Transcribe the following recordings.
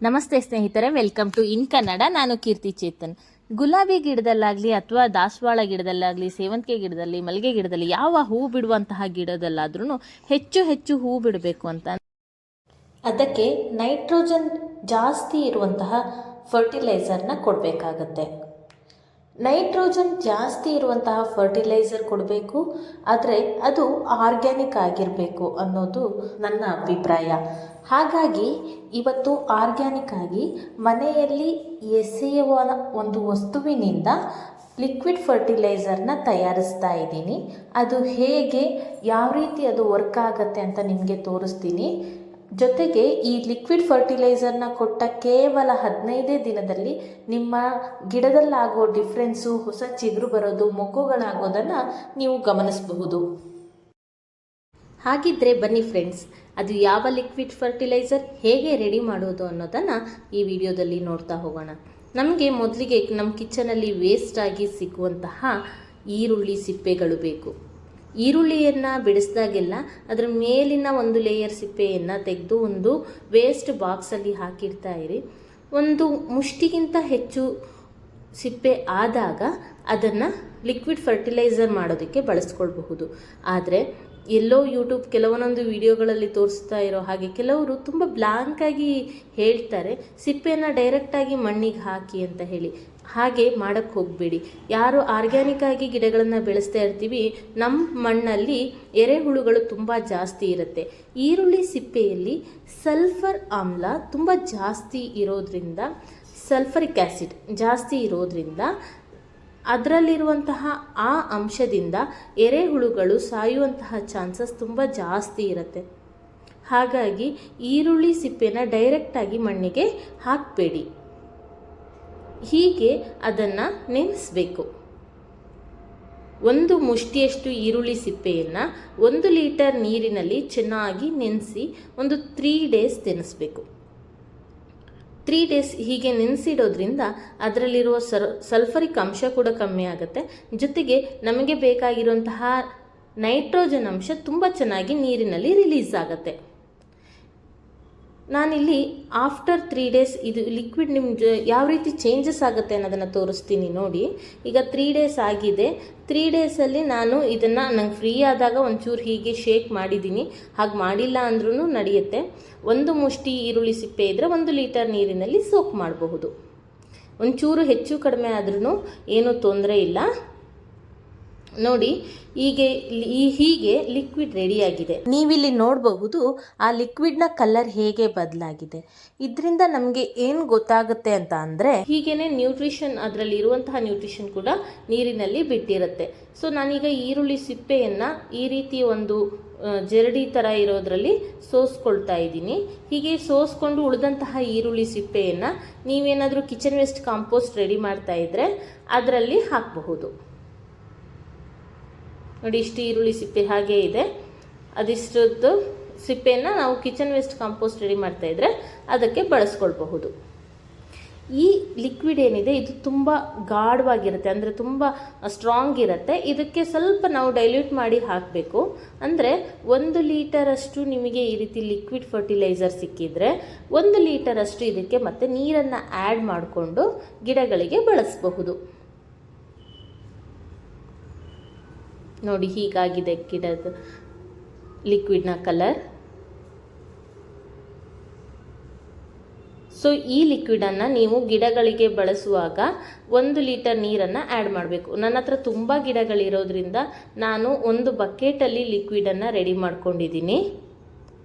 ನಮಸ್ತೆ ಸ್ನೇಹಿತರೆ, welcome to ಇನ್ ಕನ್ನಡ. ನಾನು ಕೀರ್ತಿ ಚೇತನ್. ಗುಲಾಬಿ ಗಿಡದಲ್ಲಾಗಲಿ ಅಥವಾ ದಾಸವಾಳ ಗಿಡದಲ್ಲಾಗಲಿ, ಸೇವಂತಿಗೆ ಗಿಡದಲ್ಲಿ, ಮಲ್ಲಿಗೆ ಗಿಡದಲ್ಲಿ, ಯಾವ ಹೂ ಬಿಡುವಂತಹ ಗಿಡದಲ್ಲಾದ್ರೂ ಹೆಚ್ಚು ಹೂ ಬಿಡಬೇಕು ಅಂತ ಅದಕ್ಕೆ ನೈಟ್ರೋಜನ್ ಜಾಸ್ತಿ ಇರುವಂತಹ ಫರ್ಟಿಲೈಸರ್ನ ಕೊಡಬೇಕಾಗತ್ತೆ. ನೈಟ್ರೋಜನ್ ಜಾಸ್ತಿ ಇರುವಂತಹ ಫರ್ಟಿಲೈಸರ್ ಕೊಡಬೇಕು, ಆದರೆ ಅದು ಆರ್ಗ್ಯಾನಿಕ್ ಆಗಿರಬೇಕು ಅನ್ನೋದು ನನ್ನ ಅಭಿಪ್ರಾಯ. ಹಾಗಾಗಿ ಇವತ್ತು ಆರ್ಗ್ಯಾನಿಕ್ ಆಗಿ ಮನೆಯಲ್ಲಿ ಎಸೆಯುವ ಒಂದು ವಸ್ತುವಿನಿಂದ ಲಿಕ್ವಿಡ್ ಫರ್ಟಿಲೈಸರ್ನ ತಯಾರಿಸ್ತಾ ಇದ್ದೀನಿ. ಅದು ಹೇಗೆ, ಯಾವ ರೀತಿ ಅದು ವರ್ಕ್ ಆಗುತ್ತೆ ಅಂತ ನಿಮಗೆ ತೋರಿಸ್ತೀನಿ. ಜೊತೆಗೆ ಈ ಲಿಕ್ವಿಡ್ ಫರ್ಟಿಲೈಸರ್ನ ಕೊಟ್ಟ ಕೇವಲ 15 ದಿನದಲ್ಲಿ ನಿಮ್ಮ ಗಿಡದಲ್ಲಾಗೋ ಡಿಫ್ರೆನ್ಸು, ಹೊಸ ಚಿಗುರು ಬರೋದು, ಮೊಗ್ಗುಗಳಾಗೋದನ್ನು ನೀವು ಗಮನಿಸಬಹುದು. ಹಾಗಿದ್ದರೆ ಬನ್ನಿ ಫ್ರೆಂಡ್ಸ್, ಅದು ಯಾವ ಲಿಕ್ವಿಡ್ ಫರ್ಟಿಲೈಸರ್ ಹೇಗೆ ರೆಡಿ ಮಾಡೋದು ಅನ್ನೋದನ್ನು ಈ ವಿಡಿಯೋದಲ್ಲಿ ನೋಡ್ತಾ ಹೋಗೋಣ. ನಮಗೆ ಮೊದಲಿಗೆ ನಮ್ಮ ಕಿಚನಲ್ಲಿ ವೇಸ್ಟ್ ಆಗಿ ಸಿಗುವಂತಹ ಈರುಳ್ಳಿ ಸಿಪ್ಪೆಗಳು ಬೇಕು. ಈರುಳ್ಳಿಯನ್ನು ಬಿಡಿಸಿದಾಗೆಲ್ಲ ಅದರ ಮೇಲಿನ ಒಂದು ಲೇಯರ್ ಸಿಪ್ಪೆಯನ್ನು ತೆಗೆದು ಒಂದು ವೇಸ್ಟ್ ಬಾಕ್ಸಲ್ಲಿ ಹಾಕಿಡ್ತಾ ಇರಿ. ಒಂದು ಮುಷ್ಟಿಗಿಂತ ಹೆಚ್ಚು ಸಿಪ್ಪೆ ಆದಾಗ ಅದನ್ನು ಲಿಕ್ವಿಡ್ ಫರ್ಟಿಲೈಸರ್ ಮಾಡೋದಕ್ಕೆ ಬಳಸ್ಕೊಳ್ಬಹುದು. ಆದರೆ ಎಲ್ಲೋ ಯೂಟ್ಯೂಬ್ ಕೆಲವೊಂದೊಂದು ವಿಡಿಯೋಗಳಲ್ಲಿ ತೋರಿಸ್ತಾ ಇರೋ ಹಾಗೆ ಕೆಲವರು ತುಂಬ ಬ್ಲ್ಯಾಂಕಾಗಿ ಹೇಳ್ತಾರೆ, ಸಿಪ್ಪೆಯನ್ನು ಡೈರೆಕ್ಟಾಗಿ ಮಣ್ಣಿಗೆ ಹಾಕಿ ಅಂತ ಹೇಳಿ. ಹಾಗೆ ಮಾಡೋಕ್ಕೆ ಹೋಗಬೇಡಿ. ಯಾರು ಆರ್ಗ್ಯಾನಿಕ್ ಆಗಿ ಗಿಡಗಳನ್ನು ಬೆಳೆಸ್ತಾ ಇರ್ತೀವಿ, ನಮ್ಮ ಮಣ್ಣಲ್ಲಿ ಎರೆಹುಳುಗಳು ತುಂಬ ಜಾಸ್ತಿ ಇರುತ್ತೆ. ಈರುಳ್ಳಿ ಸಿಪ್ಪೆಯಲ್ಲಿ ಸಲ್ಫರ್ ಆಮ್ಲ ತುಂಬ ಜಾಸ್ತಿ ಇರೋದ್ರಿಂದ, ಸಲ್ಫರಿಕ್ ಆ್ಯಸಿಡ್ ಜಾಸ್ತಿ ಇರೋದ್ರಿಂದ ಅದರಲ್ಲಿರುವಂತಹ ಆ ಅಂಶದಿಂದ ಎರೆಹುಳುಗಳು ಸಾಯುವಂತಹ ಚಾನ್ಸಸ್ ತುಂಬ ಜಾಸ್ತಿ ಇರುತ್ತೆ. ಹಾಗಾಗಿ ಈರುಳ್ಳಿ ಸಿಪ್ಪೆನ ಡೈರೆಕ್ಟಾಗಿ ಮಣ್ಣಿಗೆ ಹಾಕಬೇಡಿ. ಹೀಗೆ ಅದನ್ನು ನೆನೆಸಬೇಕು. ಒಂದು ಮುಷ್ಟಿಯಷ್ಟು ಈರುಳ್ಳಿ ಸಿಪ್ಪೆಯನ್ನು 1 ಲೀಟರ್ ನೀರಿನಲ್ಲಿ ಚೆನ್ನಾಗಿ ನೆನೆಸಿ ಒಂದು 3 ಡೇಸ್ ನೆನೆಸಬೇಕು. 3 ಡೇಸ್ ಹೀಗೆ ನೆನೆಸಿಡೋದ್ರಿಂದ ಅದರಲ್ಲಿರುವ ಸಲ್ಫರಿಕ್ ಅಂಶ ಕೂಡ ಕಮ್ಮಿ ಆಗುತ್ತೆ. ಜೊತೆಗೆ ನಮಗೆ ಬೇಕಾಗಿರುವಂತಹ ನೈಟ್ರೋಜನ್ ಅಂಶ ತುಂಬ ಚೆನ್ನಾಗಿ ನೀರಿನಲ್ಲಿ ರಿಲೀಸ್ ಆಗುತ್ತೆ. ನಾನಿಲ್ಲಿ ಆಫ್ಟರ್ 3 ಡೇಸ್ ಇದು ಲಿಕ್ವಿಡ್ ನಿಮ್ಗೆ ಯಾವ ರೀತಿ ಚೇಂಜಸ್ ಆಗುತ್ತೆ ಅನ್ನೋದನ್ನು ತೋರಿಸ್ತೀನಿ ನೋಡಿ. ಈಗ 3 ಡೇಸ್ ಆಗಿದೆ. 3 ಡೇಸಲ್ಲಿ ನಾನು ಇದನ್ನು ನಂಗೆ ಫ್ರೀ ಆದಾಗ ಒಂಚೂರು ಹೀಗೆ ಶೇಕ್ ಮಾಡಿದ್ದೀನಿ. ಹಾಗೆ ಮಾಡಿಲ್ಲ ಅಂದ್ರೂ ನಡೆಯುತ್ತೆ. 1 ಮುಷ್ಟಿ ಈರುಳ್ಳಿ ಸಿಪ್ಪೆ ಇದ್ದರೆ 1 ಲೀಟರ್ ನೀರಿನಲ್ಲಿ ಸೋಕ್ ಮಾಡಬಹುದು. ಒಂಚೂರು ಹೆಚ್ಚು ಕಡಿಮೆ ಆದ್ರೂ ಏನೂ ತೊಂದರೆ ಇಲ್ಲ. ನೋಡಿ, ಹೀಗೆ ಲಿಕ್ವಿಡ್ ರೆಡಿಯಾಗಿದೆ. ನೀವಿಲ್ಲಿ ನೋಡಬಹುದು ಆ ಲಿಕ್ವಿಡ್ನ ಕಲರ್ ಹೇಗೆ ಬದಲಾಗಿದೆ. ಇದರಿಂದ ನಮಗೆ ಏನು ಗೊತ್ತಾಗುತ್ತೆ ಅಂತ ಅಂದರೆ, ಹೀಗೇನೆ ನ್ಯೂಟ್ರಿಷನ್, ಅದರಲ್ಲಿ ಇರುವಂತಹ ನ್ಯೂಟ್ರಿಷನ್ ಕೂಡ ನೀರಿನಲ್ಲಿ ಬಿಟ್ಟಿರುತ್ತೆ. ಸೊ ನಾನೀಗ ಈರುಳ್ಳಿ ಸಿಪ್ಪೆಯನ್ನು ಈ ರೀತಿ ಒಂದು ಜರಡಿ ಥರ ಇರೋದ್ರಲ್ಲಿ ಸೋಸ್ಕೊಳ್ತಾ ಇದ್ದೀನಿ. ಹೀಗೆ ಸೋಸ್ಕೊಂಡು ಉಳಿದಂತಹ ಈರುಳ್ಳಿ ಸಿಪ್ಪೆಯನ್ನು ನೀವೇನಾದರೂ ಕಿಚನ್ ವೇಸ್ಟ್ ಕಾಂಪೋಸ್ಟ್ ರೆಡಿ ಮಾಡ್ತಾ ಇದ್ದರೆ ಅದರಲ್ಲಿ ಹಾಕಬಹುದು. ನೋಡಿ, ಇಷ್ಟು ಈರುಳ್ಳಿ ಸಿಪ್ಪೆ ಹಾಗೇ ಇದೆ. ಅದಿಷ್ಟದ್ದು ಸಿಪ್ಪೆಯನ್ನು ನಾವು ಕಿಚನ್ ವೇಸ್ಟ್ ಕಾಂಪೋಸ್ಟ್ ರೆಡಿ ಮಾಡ್ತಾ ಇದ್ದರೆ ಅದಕ್ಕೆ ಬಳಸ್ಕೊಳ್ಬಹುದು. ಈ ಲಿಕ್ವಿಡ್ ಏನಿದೆ ಇದು ತುಂಬ ಗಾಢವಾಗಿರುತ್ತೆ, ಅಂದರೆ ತುಂಬ ಸ್ಟ್ರಾಂಗ್ ಇರುತ್ತೆ. ಇದಕ್ಕೆ ಸ್ವಲ್ಪ ನಾವು ಡೈಲ್ಯೂಟ್ ಮಾಡಿ ಹಾಕಬೇಕು. ಅಂದರೆ 1 ಲೀಟರಷ್ಟು ನಿಮಗೆ ಈ ರೀತಿ ಲಿಕ್ವಿಡ್ ಫರ್ಟಿಲೈಸರ್ ಸಿಕ್ಕಿದರೆ 1 ಲೀಟರಷ್ಟು ಇದಕ್ಕೆ ಮತ್ತೆ ನೀರನ್ನು ಆ್ಯಡ್ ಮಾಡಿಕೊಂಡು ಗಿಡಗಳಿಗೆ ಬಳಸಬಹುದು. ನೋಡಿ, ಹೀಗಾಗಿದೆ ಗಿಡದ ಲಿಕ್ವಿಡ್ನ ಕಲರ್. ಸೊ ಈ ಲಿಕ್ವಿಡನ್ನು ನೀವು ಗಿಡಗಳಿಗೆ ಬಳಸುವಾಗ 1 ಲೀಟರ್ ನೀರನ್ನು ಆ್ಯಡ್ ಮಾಡಬೇಕು. ನನ್ನ ಹತ್ರ ತುಂಬ ಗಿಡಗಳಿರೋದ್ರಿಂದ ನಾನು ಒಂದು ಬಕೆಟಲ್ಲಿ ಲಿಕ್ವಿಡನ್ನು ರೆಡಿ ಮಾಡ್ಕೊಂಡಿದ್ದೀನಿ.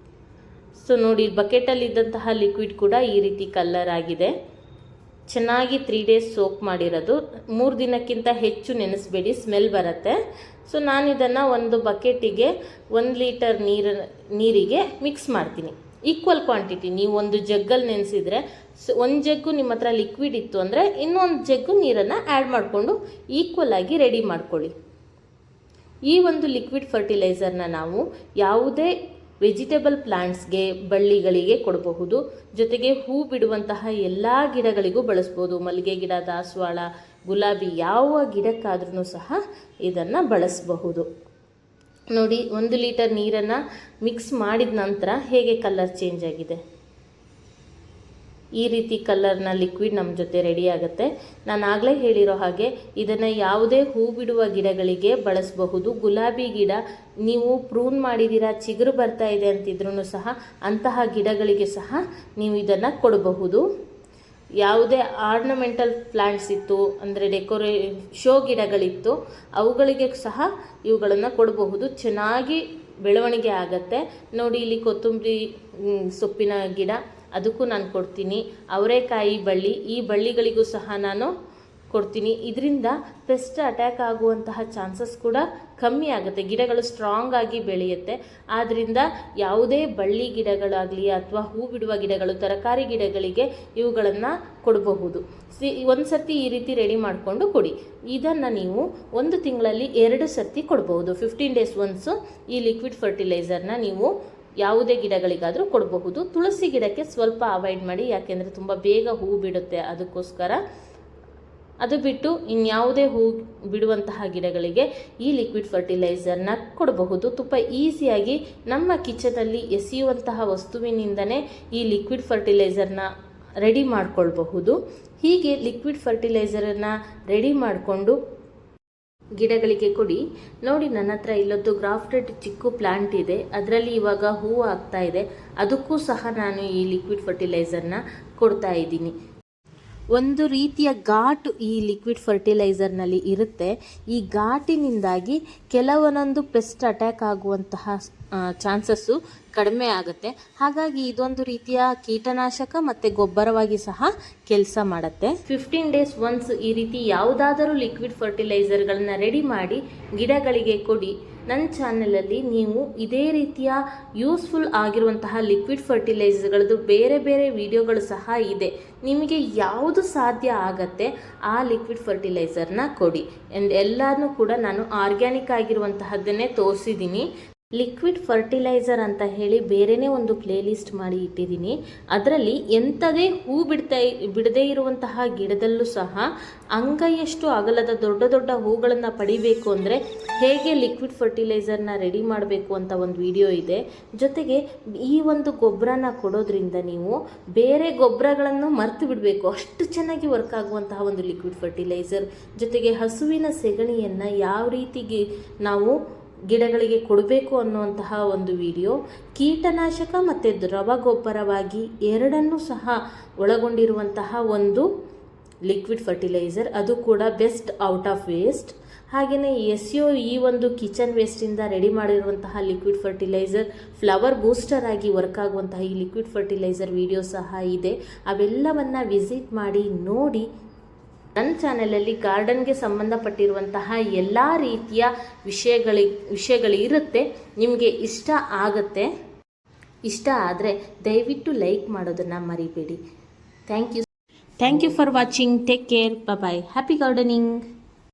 ಸೊ ನೋಡಿ, ಬಕೆಟಲ್ಲಿದ್ದಂತಹ ಲಿಕ್ವಿಡ್ ಕೂಡ ಈ ರೀತಿ ಕಲರ್ ಆಗಿದೆ. ಚೆನ್ನಾಗಿ 3 ಡೇಸ್ ಸೋಕ್ ಮಾಡಿರೋದು. 3 ದಿನಕ್ಕಿಂತ ಹೆಚ್ಚು ನೆನೆಸಬೇಡಿ, ಸ್ಮೆಲ್ ಬರುತ್ತೆ. ಸೊ ನಾನು ಇದನ್ನು ಒಂದು ಬಕೆಟಿಗೆ 1 ಲೀಟರ್ ನೀರಿಗೆ ಮಿಕ್ಸ್ ಮಾಡ್ತೀನಿ. Equal quantity. ನೀವು ಒಂದು ಜಗ್ಗಲ್ಲಿ ನೆನೆಸಿದರೆ 1 ಜಗ್ಗು ನಿಮ್ಮ ಹತ್ರ ಲಿಕ್ವಿಡ್ ಇತ್ತು ಅಂದರೆ ಇನ್ನೊಂದು ಜಗ್ಗು ನೀರನ್ನು ಆ್ಯಡ್ ಮಾಡಿಕೊಂಡು ಈಕ್ವಲ್ ಆಗಿ ರೆಡಿ ಮಾಡ್ಕೊಳ್ಳಿ. ಈ ಒಂದು ಲಿಕ್ವಿಡ್ ಫರ್ಟಿಲೈಸರ್ನ ನಾವು ಯಾವುದೇ ವೆಜಿಟೇಬಲ್ ಪ್ಲಾಂಟ್ಸ್ಗೆ, ಬಳ್ಳಿಗಳಿಗೆ ಕೊಡಬಹುದು. ಜೊತೆಗೆ ಹೂ ಬಿಡುವಂತಹ ಎಲ್ಲ ಗಿಡಗಳಿಗೂ ಬಳಸ್ಬೋದು. ಮಲ್ಲಿಗೆ ಗಿಡ, ದಾಸವಾಳ, ಗುಲಾಬಿ ಯಾವ ಗಿಡಕ್ಕಾದ್ರೂ ಸಹ ಇದನ್ನು ಬಳಸಬಹುದು. ನೋಡಿ, 1 ಲೀಟರ್ ನೀರನ್ನು ಮಿಕ್ಸ್ ಮಾಡಿದ ನಂತರ ಹೇಗೆ ಕಲರ್ ಚೇಂಜ್ ಆಗಿದೆ. ಈ ರೀತಿ ಕಲರ್ನ ಲಿಕ್ವಿಡ್ ನಮ್ಮ ಜೊತೆ ರೆಡಿ ಆಗುತ್ತೆ. ನಾನು ಆಗಲೇ ಹೇಳಿರೋ ಹಾಗೆ ಇದನ್ನು ಯಾವುದೇ ಹೂ ಬಿಡುವ ಗಿಡಗಳಿಗೆ ಬಳಸಬಹುದು. ಗುಲಾಬಿ ಗಿಡ ನೀವು ಪ್ರೂನ್ ಮಾಡಿದ್ದೀರಾ, ಚಿಗುರು ಬರ್ತಾ ಇದೆ ಅಂತಿದ್ರೂ ಸಹ ಅಂತಹ ಗಿಡಗಳಿಗೆ ಸಹ ನೀವು ಇದನ್ನು ಕೊಡಬಹುದು. ಯಾವುದೇ ಆರ್ನಮೆಂಟಲ್ ಪ್ಲ್ಯಾಂಟ್ಸ್ ಇತ್ತು ಅಂದರೆ ಶೋ ಗಿಡಗಳಿತ್ತು ಅವುಗಳಿಗೆ ಸಹ ಇವುಗಳನ್ನು ಕೊಡಬಹುದು. ಚೆನ್ನಾಗಿ ಬೆಳವಣಿಗೆ ಆಗುತ್ತೆ. ನೋಡಿ ಇಲ್ಲಿ ಕೊತ್ತಂಬರಿ ಸೊಪ್ಪಿನ ಗಿಡ ಅದಕ್ಕೂ ನಾನು ಕೊಡ್ತೀನಿ. ಅವರೆಕಾಯಿ ಬಳ್ಳಿ, ಈ ಬಳ್ಳಿಗಳಿಗೂ ಸಹ ನಾನು ಕೊಡ್ತೀನಿ. ಇದರಿಂದ ಪೆಸ್ಟ್ ಅಟ್ಯಾಕ್ ಆಗುವಂತಹ ಚಾನ್ಸಸ್ ಕೂಡ ಕಮ್ಮಿ ಆಗುತ್ತೆ. ಗಿಡಗಳು ಸ್ಟ್ರಾಂಗ್ ಆಗಿ ಬೆಳೆಯುತ್ತೆ. ಆದ್ದರಿಂದ ಯಾವುದೇ ಬಳ್ಳಿ ಗಿಡಗಳಾಗಲಿ ಅಥವಾ ಹೂ ಬಿಡುವ ಗಿಡಗಳು, ತರಕಾರಿ ಗಿಡಗಳಿಗೆ ಇವುಗಳನ್ನು ಕೊಡಬಹುದು. ಒಂದು ಸರ್ತಿ ಈ ರೀತಿ ರೆಡಿ ಮಾಡಿಕೊಂಡು ಕೊಡಿ. ಇದನ್ನು ನೀವು 1 ತಿಂಗಳಲ್ಲಿ 2 ಸರ್ತಿ ಕೊಡಬಹುದು. 15 ಡೇಸ್ ಒನ್ಸು ಈ ಲಿಕ್ವಿಡ್ ಫರ್ಟಿಲೈಸರ್ನ ನೀವು ಯಾವುದೇ ಗಿಡಗಳಿಗಾದರೂ ಕೊಡಬಹುದು. ತುಳಸಿ ಗಿಡಕ್ಕೆ ಸ್ವಲ್ಪ ಅವಾಯ್ಡ್ ಮಾಡಿ, ಯಾಕೆಂದರೆ ತುಂಬ ಬೇಗ ಹೂ ಬಿಡುತ್ತೆ, ಅದಕ್ಕೋಸ್ಕರ. ಅದು ಬಿಟ್ಟು ಇನ್ಯಾವುದೇ ಹೂ ಬಿಡುವಂತಹ ಗಿಡಗಳಿಗೆ ಈ ಲಿಕ್ವಿಡ್ ಫರ್ಟಿಲೈಸರ್ನ ಕೊಡಬಹುದು. ತುಂಬ ಈಸಿಯಾಗಿ ನಮ್ಮ ಕಿಚನಲ್ಲಿ ಎಸೆಯುವಂತಹ ವಸ್ತುವಿನಿಂದನೇ ಈ ಲಿಕ್ವಿಡ್ ಫರ್ಟಿಲೈಸರ್ನ ರೆಡಿ ಮಾಡಿಕೊಳ್ಬಹುದು. ಹೀಗೆ ಲಿಕ್ವಿಡ್ ಫರ್ಟಿಲೈಸರನ್ನು ರೆಡಿ ಮಾಡಿಕೊಂಡು ಗಿಡಗಳಿಗೆ ಕೊಡಿ. ನೋಡಿ, ನನ್ನ ಹತ್ರ ಇಲ್ಲೊಂದು ಗ್ರಾಫ್ಟೆಡ್ ಚಿಕ್ಕ ಪ್ಲಾಂಟ್ ಇದೆ, ಅದರಲ್ಲಿ ಇವಾಗ ಹೂವು ಆಗ್ತಾ ಇದೆ. ಅದಕ್ಕೂ ಸಹ ನಾನು ಈ ಲಿಕ್ವಿಡ್ ಫರ್ಟಿಲೈಸರ್ನ ಕೊಡ್ತಾ ಇದ್ದೀನಿ. ಒಂದು ರೀತಿಯ ಘಾಟು ಈ ಲಿಕ್ವಿಡ್ ಫರ್ಟಿಲೈಸರ್ನಲ್ಲಿ ಇರುತ್ತೆ. ಈ ಘಾಟಿನಿಂದಾಗಿ ಕೆಲವೊಂದೊಂದು ಪೆಸ್ಟ್ ಅಟ್ಯಾಕ್ ಆಗುವಂತಹ ಚಾನ್ಸಸ್ಸು ಕಡಿಮೆ ಆಗುತ್ತೆ. ಹಾಗಾಗಿ ಇದೊಂದು ರೀತಿಯ ಕೀಟನಾಶಕ ಮತ್ತು ಗೊಬ್ಬರವಾಗಿ ಸಹ ಕೆಲಸ ಮಾಡುತ್ತೆ. 15 ಡೇಸ್ ಒನ್ಸ್ ಈ ರೀತಿ ಯಾವುದಾದರೂ ಲಿಕ್ವಿಡ್ ಫರ್ಟಿಲೈಸರ್ಗಳನ್ನ ರೆಡಿ ಮಾಡಿ ಗಿಡಗಳಿಗೆ ಕೊಡಿ. ನನ್ನ ಚಾನಲಲ್ಲಿ ನೀವು ಇದೇ ರೀತಿಯ ಯೂಸ್ಫುಲ್ ಆಗಿರುವಂತಹ ಲಿಕ್ವಿಡ್ ಫರ್ಟಿಲೈಸರ್ಗಳದ್ದು ಬೇರೆ ಬೇರೆ ವಿಡಿಯೋಗಳು ಸಹ ಇದೆ. ನಿಮಗೆ ಯಾವುದು ಸಾಧ್ಯ ಆಗತ್ತೆ ಆ ಲಿಕ್ವಿಡ್ ಫರ್ಟಿಲೈಸರ್ನ ಕೊಡಿ. ಎಲ್ಲನೂ ಕೂಡ ನಾನು ಆರ್ಗ್ಯಾನಿಕ್ ಆಗಿರುವಂತಹದ್ದನ್ನೇ ತೋರಿಸಿದ್ದೀನಿ. ಲಿಕ್ವಿಡ್ ಫರ್ಟಿಲೈಸರ್ ಅಂತ ಹೇಳಿ ಬೇರೆಯೇ ಒಂದು ಪ್ಲೇಲಿಸ್ಟ್ ಮಾಡಿ ಇಟ್ಟಿದ್ದೀನಿ. ಅದರಲ್ಲಿ ಎಂಥದೇ ಹೂ ಬಿಡದೇ ಇರುವಂತಹ ಗಿಡದಲ್ಲೂ ಸಹ ಅಂಗೈಯಷ್ಟು ಅಗಲದ ದೊಡ್ಡ ದೊಡ್ಡ ಹೂಗಳನ್ನು ಪಡಿಬೇಕು ಅಂದರೆ ಹೇಗೆ ಲಿಕ್ವಿಡ್ ಫರ್ಟಿಲೈಸರ್ನ ರೆಡಿ ಮಾಡಬೇಕು ಅಂತ ಒಂದು ವಿಡಿಯೋ ಇದೆ. ಜೊತೆಗೆ ಈ ಒಂದು ಗೊಬ್ಬರನ ಕೊಡೋದ್ರಿಂದ ನೀವು ಬೇರೆ ಗೊಬ್ಬರಗಳನ್ನು ಮರೆತು ಬಿಡಬೇಕು, ಅಷ್ಟು ಚೆನ್ನಾಗಿ ವರ್ಕ್ ಆಗುವಂತಹ ಒಂದು ಲಿಕ್ವಿಡ್ ಫರ್ಟಿಲೈಸರ್. ಜೊತೆಗೆ ಹಸುವಿನ ಸೆಗಣಿಯನ್ನು ಯಾವ ರೀತಿಗೆ ನಾವು ಗಿಡಗಳಿಗೆ ಕೊಡಬೇಕು ಅನ್ನುವಂತಹ ಒಂದು ವಿಡಿಯೋ, ಕೀಟನಾಶಕ ಮತ್ತು ದ್ರವ ಗೊಬ್ಬರವಾಗಿ ಎರಡನ್ನೂ ಸಹ ಒಳಗೊಂಡಿರುವಂತಹ ಒಂದು ಲಿಕ್ವಿಡ್ ಫರ್ಟಿಲೈಸರ್, ಅದು ಕೂಡ ಬೆಸ್ಟ್ ಔಟ್ ಆಫ್ ವೇಸ್ಟ್. ಹಾಗೆಯೇ ಈ ಒಂದು ಕಿಚನ್ ವೇಸ್ಟಿಂದ ರೆಡಿ ಮಾಡಿರುವಂತಹ ಲಿಕ್ವಿಡ್ ಫರ್ಟಿಲೈಸರ್, ಫ್ಲವರ್ ಬೂಸ್ಟರ್ ಆಗಿ ವರ್ಕ್ ಆಗುವಂತಹ ಈ ಲಿಕ್ವಿಡ್ ಫರ್ಟಿಲೈಸರ್ ವಿಡಿಯೋ ಸಹ ಇದೆ. ಅವೆಲ್ಲವನ್ನು ವಿಸಿಟ್ ಮಾಡಿ ನೋಡಿ. ನನ್ನ ಚಾನಲಲ್ಲಿ ಗಾರ್ಡನ್ಗೆ ಸಂಬಂಧಪಟ್ಟಿರುವಂತಹ ಎಲ್ಲ ರೀತಿಯ ವಿಷಯಗಳಿರುತ್ತೆ. ನಿಮಗೆ ಇಷ್ಟ ಆಗುತ್ತೆ. ಇಷ್ಟ ಆದರೆ ದಯವಿಟ್ಟು ಲೈಕ್ ಮಾಡೋದನ್ನು ಮರಿಬೇಡಿ. Thank you for watching. Take care. Bye. Happy gardening.